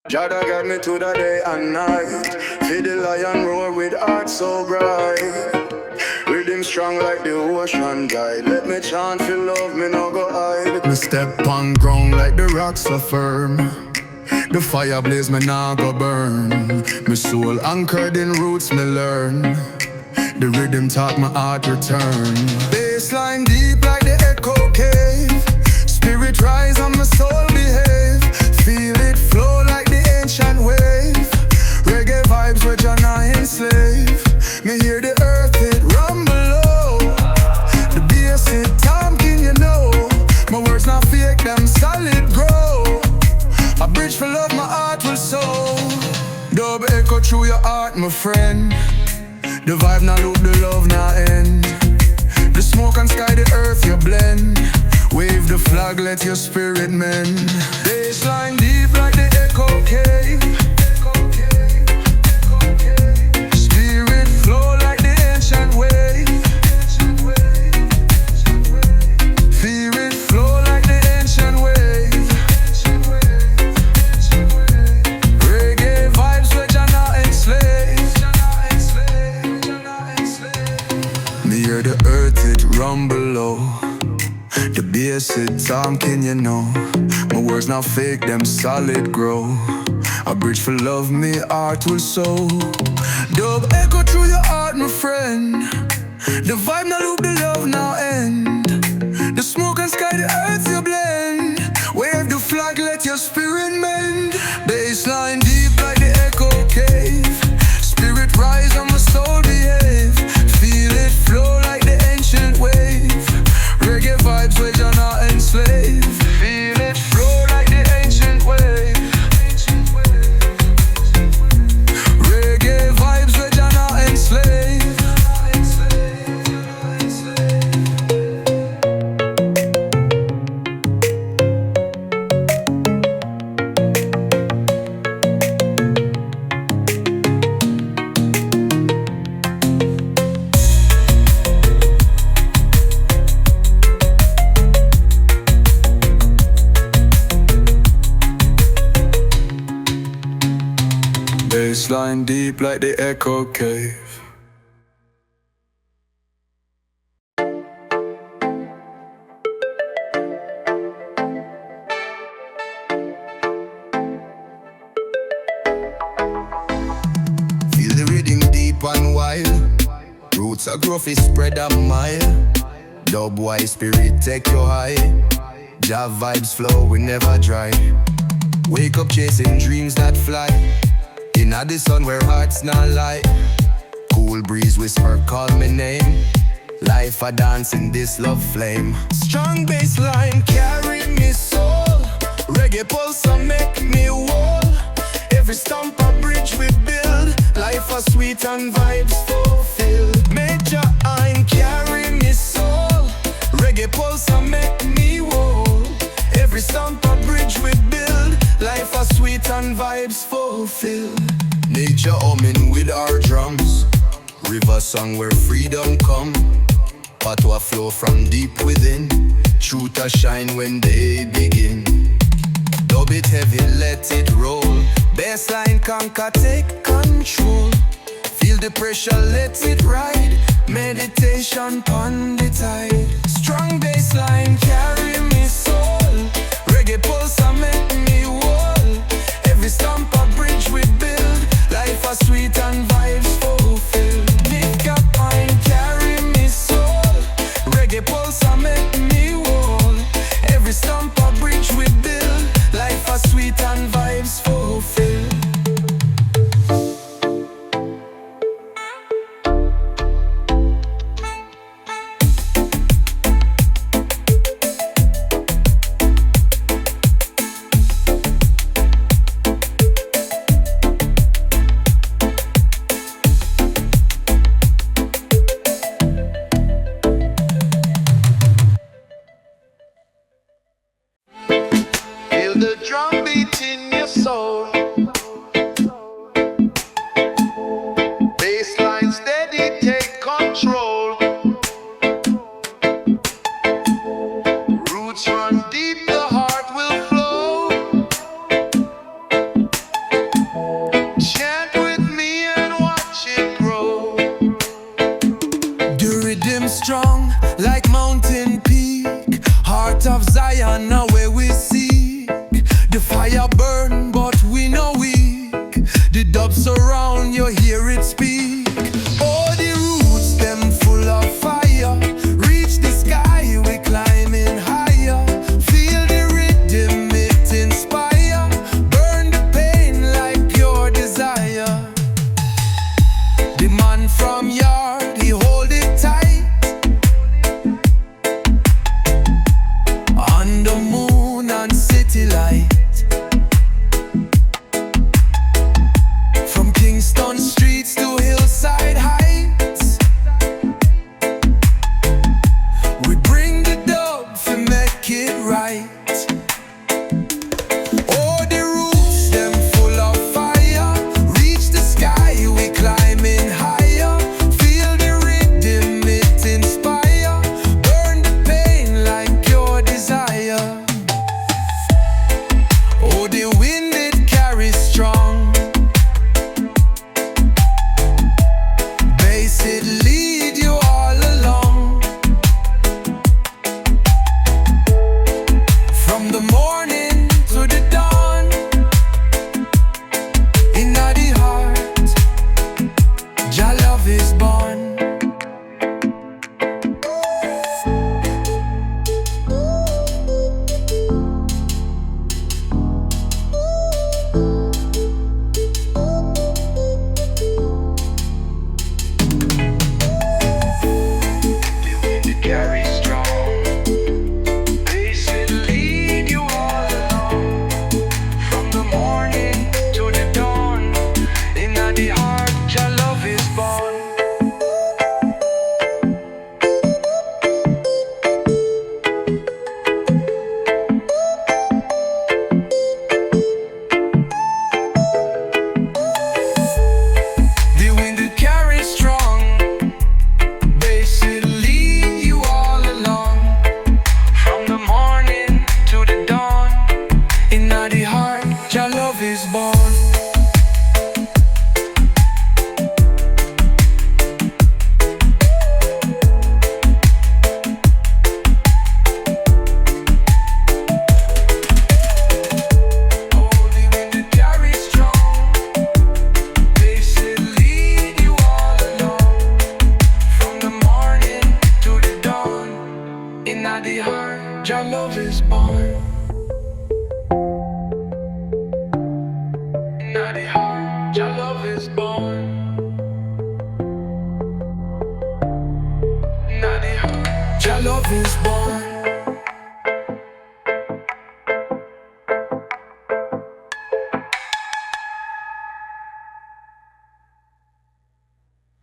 Jada got me to the day and night. Feel the lion roar with heart so bright. Rhythm strong like the ocean guide. Let me chant for love, me no go hide. Me step on ground like the rocks so firm. The fire blaze, me nah go burn. Me soul anchored in roots, me learn. The rhythm talk, my heart return. Bassline deep like the echo cave. Spirit rise and my soul behave. Feel it flow like the ancient wave. Reggae vibes which are not enslave. Me hear the earth it rumble low. The bass it talking, you know. My words not fake, them solid grow. A bridge for love, my heart will sow. Dub echo through your heart, my friend. The vibe now loop, the love now end. The smoke and sky, the earth you blend. Wave the flag, let your spirit mend. Bassline deep like the echo cave. Spirit flow like the ancient wave. Feel it flow like the ancient wave. Reggae vibes which are not enslaved. Me hear the earth it rumble low. The bass it talking, you know. My words not fake, them solid grow. A bridge for love, me heart will sow. Dub echo through your heart, my friend. The vibe now loop, the love now end. The smoke and sky, the earth you blend. Wave the flag, let your spirit mend. Bassline deep like the echo cave. Spirit rise and my soul behave. Feel it flow like the ancient wave. Reggae vibes which are not enslaved. Feel it flow like the ancient wave. Reggae vibes which are not enslaved. Bassline deep like the echo cave. Feel the rhythm deep and wild. Roots are growth is spread a mile. Dub wise spirit take you high. Jah vibes flow, we never dry. Wake up chasing dreams that fly. Inna the sun where hearts not lie. Cool breeze whisper call me name. Life a dance in this love flame. Strong bass line carry me soul. Reggae pulse a make me whole. Every stomp a bridge we build. Life a sweet and vibes fulfilled. Major iron carry me soul. Reggae pulse a make me whole. Every stomp a bridge we build. Life a sweet and vibes fulfilled. Nature humming with our drums. River song where freedom come. Patois flow from deep within. Truth a shine when they begin. Dub it heavy, let it roll. Bassline conquer, take control. Feel the pressure, let it ride. Meditation pon the tide. Strong bassline carry me soul. Reggae pulse a make me whole. Every stomp a bridge we build. Life a sweet and vibes fulfilled. Big up pine carry me soul. Reggae pulse a make me whole. Every stomp a bridge we build. Life a sweet and vibes fulfilled. is born. Your love is born. In the heart, your love is born. In the heart, your love is born.